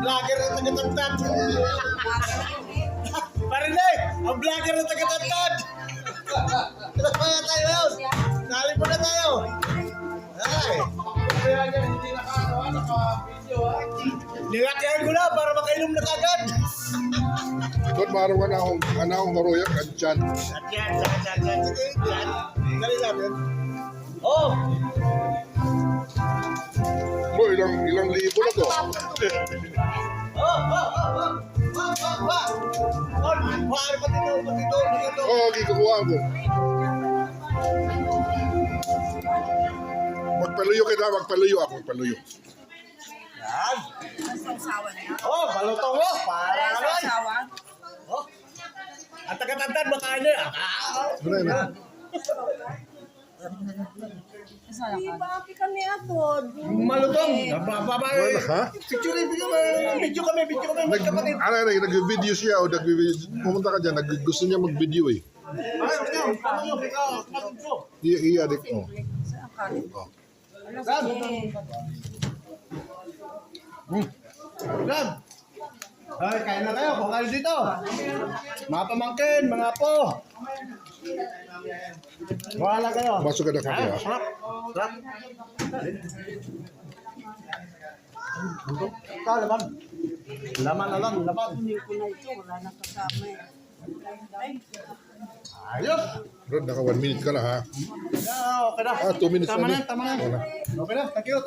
vlogger na taga-tantad. Parinig, ang vlogger na taga-tantad. Kaya tayo yun. Sali mo na tayo. Ay. Kaya niya, hindi naka-video ha. Nilakyan ko na para makainom na kagad. Doon maraw ka na akong maroyak at dyan. Yan. Dali namin. Oh! Bro, ilang libo na to. Oo, kikukuha ko. Magpaluyo kita, magpaluyo ako, magpaluyo. Yan. Sausawan niya. Oh, balutong mo. Para naman. Sausawan. Oh. Ang taga-tantad, makain niya. Ano na? Bakit kami ako? Malutong. Babae. Wala, ha? Picture, video kami. Nag-video siya o pumunta ka dyan, gusto niya mag-video eh. Iya-adik mo. Oh. Gab! Ay, kain na kayo. Kung kayo dito. Mga pamangkin, mga apo. Wala kayo. Masuk ka na kami ha. Sarap. Laman. Laman na lang, laman. Kunin ko na ito. Wala na kasama eh. Ayos. Bro, naka 1 minute ka na ha. Okay na. 2 minutes Tama na. na. Okay na. Thank you.